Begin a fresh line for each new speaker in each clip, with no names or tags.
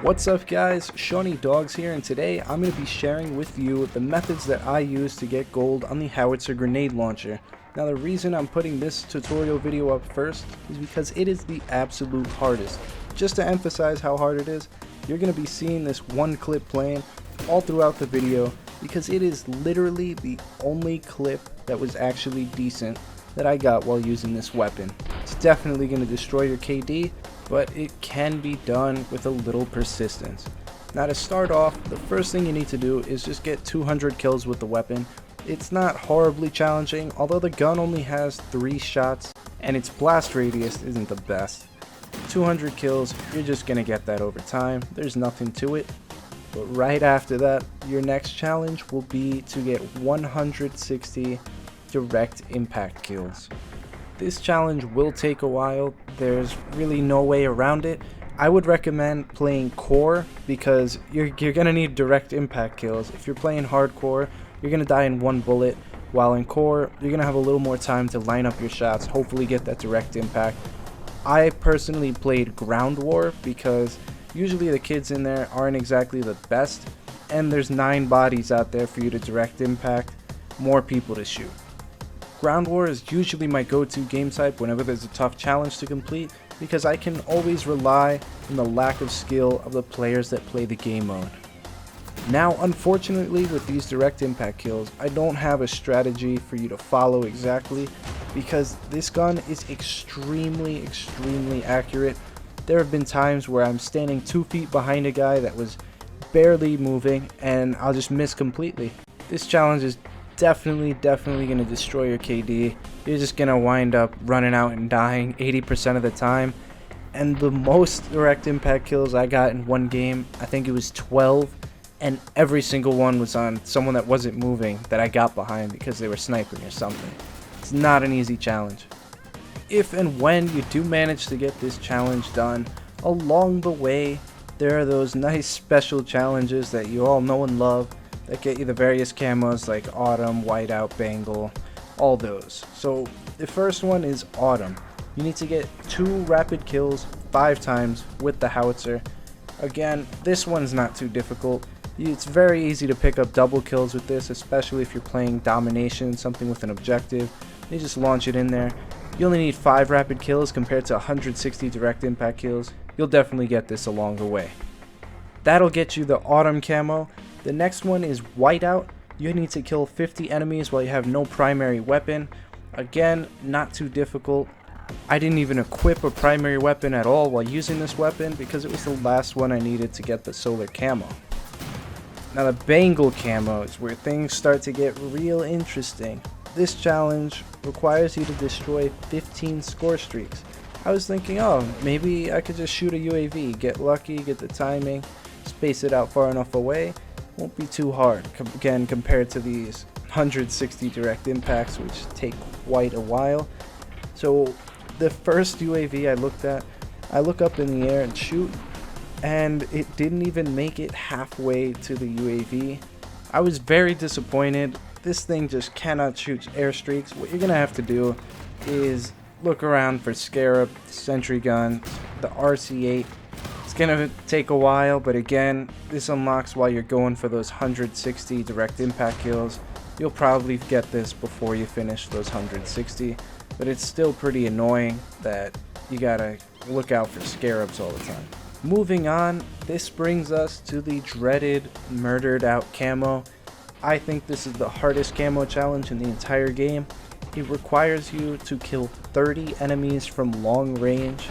What's up guys, SeanEDawgz here, and today I'm going to be sharing with you the methods that I use to get gold on the Howitzer grenade launcher. Now the reason I'm putting this tutorial video up first is because it is the absolute hardest. Just to emphasize how hard it is, you're going to be seeing this one clip playing all throughout the video because it is literally the only clip that was actually decent that I got while using this weapon. It's definitely going to destroy your KD, but it can be done with a little persistence. Now to start off, the first thing you need to do is just get 200 kills with the weapon. It's not horribly challenging, although the gun only has 3 shots and its blast radius isn't the best. 200 kills, you're just gonna get that over time, there's nothing to it. But right after that, your next challenge will be to get 160 direct impact kills. This challenge will take a while, there's really no way around it. I would recommend playing core because you're gonna need direct impact kills. If you're playing hardcore, you're gonna die in 1 bullet, while in core, you're gonna have a little more time to line up your shots, hopefully get that direct impact. I personally played ground war because usually the kids in there aren't exactly the best, and there's 9 bodies out there for you to direct impact, more people to shoot. Ground War is usually my go-to game type whenever there's a tough challenge to complete because I can always rely on the lack of skill of the players that play the game mode. Now unfortunately with these direct impact kills, I don't have a strategy for you to follow exactly because this gun is extremely accurate. There have been times where I'm standing 2 feet behind a guy that was barely moving and I'll just miss completely. This challenge is definitely going to destroy your KD. You're just going to wind up running out and dying 80% of the time. And the most direct impact kills I got in one game, I think it was 12, and every single one was on someone that wasn't moving that I got behind because they were sniping or something. It's not an easy challenge. If and when you do manage to get this challenge done, along the way there are those nice special challenges that you all know and love that get you the various camos like Autumn, Whiteout, Bangle, all those. So the first one is Autumn. You need to get 2 rapid kills 5 times with the Howitzer. Again, this one's not too difficult. It's very easy to pick up double kills with this, especially if you're playing domination, something with an objective. You just launch it in there. You only need 5 rapid kills compared to 160 direct impact kills. You'll definitely get this along the way. That'll get you the Autumn camo. The next one is Whiteout. You need to kill 50 enemies while you have no primary weapon. Again, not too difficult. I didn't even equip a primary weapon at all while using this weapon because it was the last one I needed to get the solar camo. Now the Bangle camo is where things start to get real interesting. This challenge requires you to destroy 15 score streaks. I was thinking, oh, maybe I could just shoot a UAV, get lucky, get the timing, space it out far enough away. Won't be too hard, again, compared to these 160 direct impacts, which take quite a while. So the first UAV I looked at, I look up in the air and shoot, and it didn't even make it halfway to the UAV. I was very disappointed. This thing just cannot shoot airstreaks. What you're gonna have to do is look around for Scarab, Sentry Gun, the RC8. It's gonna take a while, but again, this unlocks while you're going for those 160 direct impact kills. You'll probably get this before you finish those 160, but it's still pretty annoying that you gotta look out for Scarabs all the time. Moving on, this brings us to the dreaded Murdered Out camo. I think this is the hardest camo challenge in the entire game. It requires you to kill 30 enemies from long range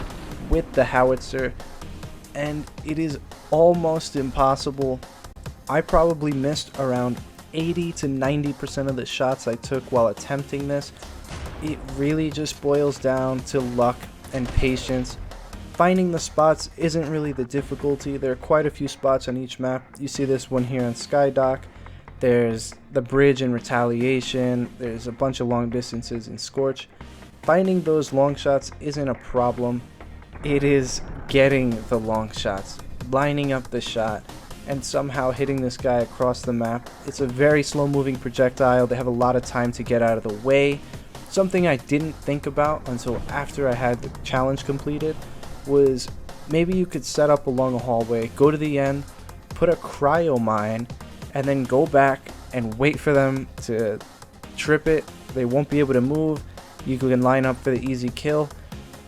with the Howitzer, and it is almost impossible. I probably missed around 80 to 90% of the shots I took while attempting this. It really just boils down to luck and patience. Finding the spots isn't really the difficulty. There are quite a few spots on each map. You see this one here on Skydock. There's the bridge in Retaliation. There's a bunch of long distances in Scorch. Finding those long shots isn't a problem. It is getting the long shots, lining up the shot, and somehow hitting this guy across the map. It's a very slow moving projectile. They have a lot of time to get out of the way. Something I didn't think about until after I had the challenge completed was maybe you could set up along a hallway, go to the end, put a cryo mine, and then go back and wait for them to trip it. They won't be able to move. You can line up for the easy kill.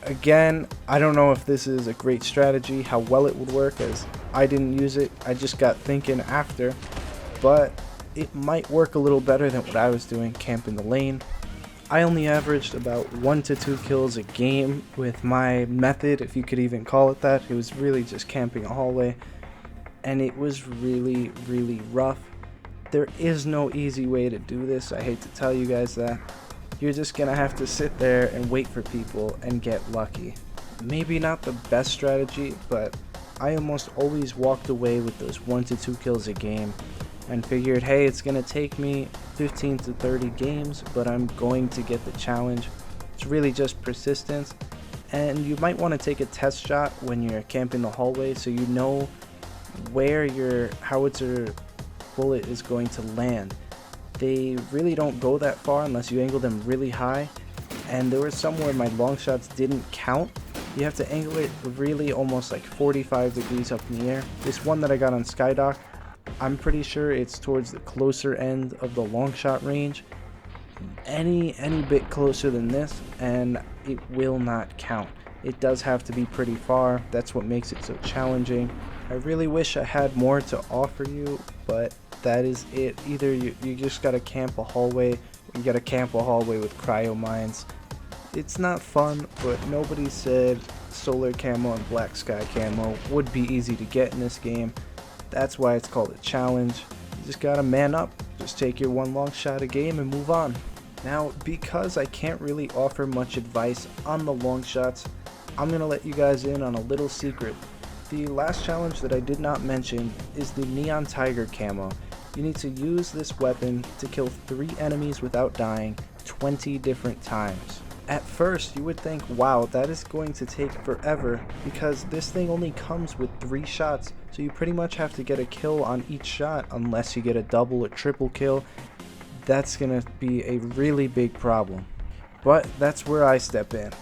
Again, I don't know if this is a great strategy, how well it would work, as I didn't use it. I just got thinking after, but it might work a little better than what I was doing, camping the lane. I only averaged about 1 to 2 kills a game with my method, if you could even call it that. It was really just camping a hallway, and it was really, really rough. There is no easy way to do this. I hate to tell you guys that. You're just gonna have to sit there and wait for people and get lucky. Maybe not the best strategy, but I almost always walked away with those 1 to 2 kills a game and figured, hey, it's gonna take me 15 to 30 games, but I'm going to get the challenge. It's really just persistence, and you might want to take a test shot when you're camping the hallway so you know where your howitzer bullet is going to land. They really don't go that far unless you angle them really high, and there was somewhere my long shots didn't count. You have to angle it really almost like 45 degrees up in the air. This one that I got on Skydock, I'm pretty sure it's towards the closer end of the long shot range. Any bit closer than this and it will not count. It does have to be pretty far. That's what makes it so challenging. I really wish I had more to offer you, but that is it. Either you just gotta camp a hallway, or you gotta camp a hallway with cryo mines. It's not fun, but nobody said solar camo and black sky camo would be easy to get in this game. That's why it's called a challenge. You just gotta man up, just take your one long shot a game and move on. Now, because I can't really offer much advice on the long shots, I'm gonna let you guys in on a little secret. The last challenge that I did not mention is the Neon Tiger camo. You need to use this weapon to kill 3 enemies without dying 20 different times. At first you would think, wow, that is going to take forever, because this thing only comes with 3 shots, so you pretty much have to get a kill on each shot unless you get a double or triple kill. That's gonna be a really big problem. But that's where I step in.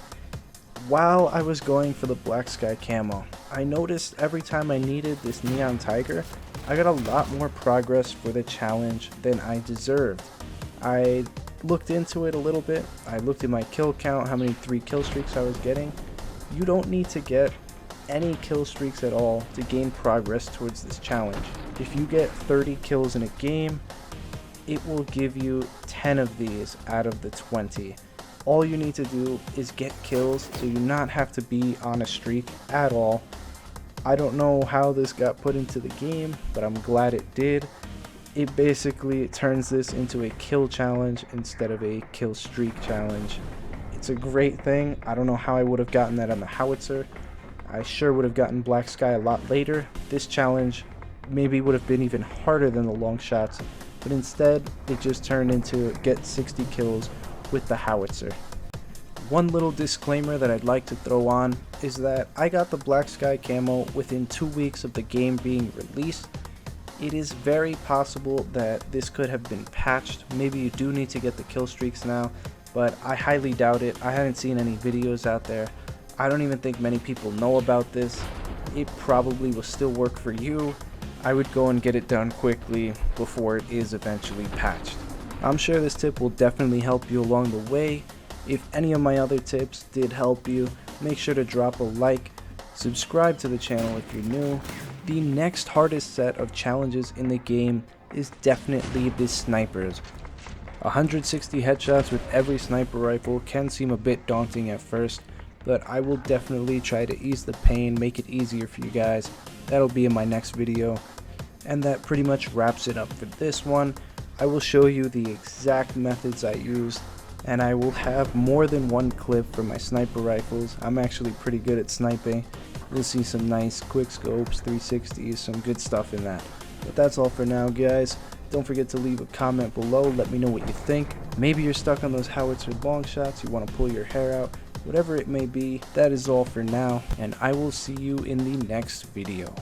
While I was going for the black sky camo, I noticed every time I needed this Neon Tiger, I got a lot more progress for the challenge than I deserved. I looked into it a little bit. I looked at my kill count, how many 3 kill streaks I was getting. You don't need to get any kill streaks at all to gain progress towards this challenge. If you get 30 kills in a game, it will give you 10 of these out of the 20. All you need to do is get kills, so you not have to be on a streak at all. I don't know how this got put into the game, but I'm glad it did. It basically turns this into a kill challenge instead of a kill streak challenge. It's a great thing. I don't know how I would have gotten that on the howitzer. I sure would have gotten black sky a lot later. This challenge maybe would have been even harder than the long shots, but instead it just turned into get 60 kills with the howitzer. One little disclaimer that I'd like to throw on is that I got the black sky camo within 2 weeks of the game being released. It is very possible that this could have been patched. Maybe you do need to get the kill streaks now, but I highly doubt it. I haven't seen any videos out there. I don't even think many people know about this. It probably will still work for you. I would go and get it done quickly before it is eventually patched. I'm sure this tip will definitely help you along the way. If any of my other tips did help you, make sure to drop a like, subscribe to the channel if you're new. The next hardest set of challenges in the game is definitely the snipers. 160 headshots with every sniper rifle can seem a bit daunting at first, but I will definitely try to ease the pain, make it easier for you guys. That'll be in my next video. And that pretty much wraps it up for this one. I will show you the exact methods I used, and I will have more than one clip for my sniper rifles. I'm actually pretty good at sniping. You'll see some nice quick scopes, 360s, some good stuff in that. But that's all for now, guys. Don't forget to leave a comment below, let me know what you think. Maybe you're stuck on those howitzer long shots, you want to pull your hair out, whatever it may be. That is all for now, and I will see you in the next video.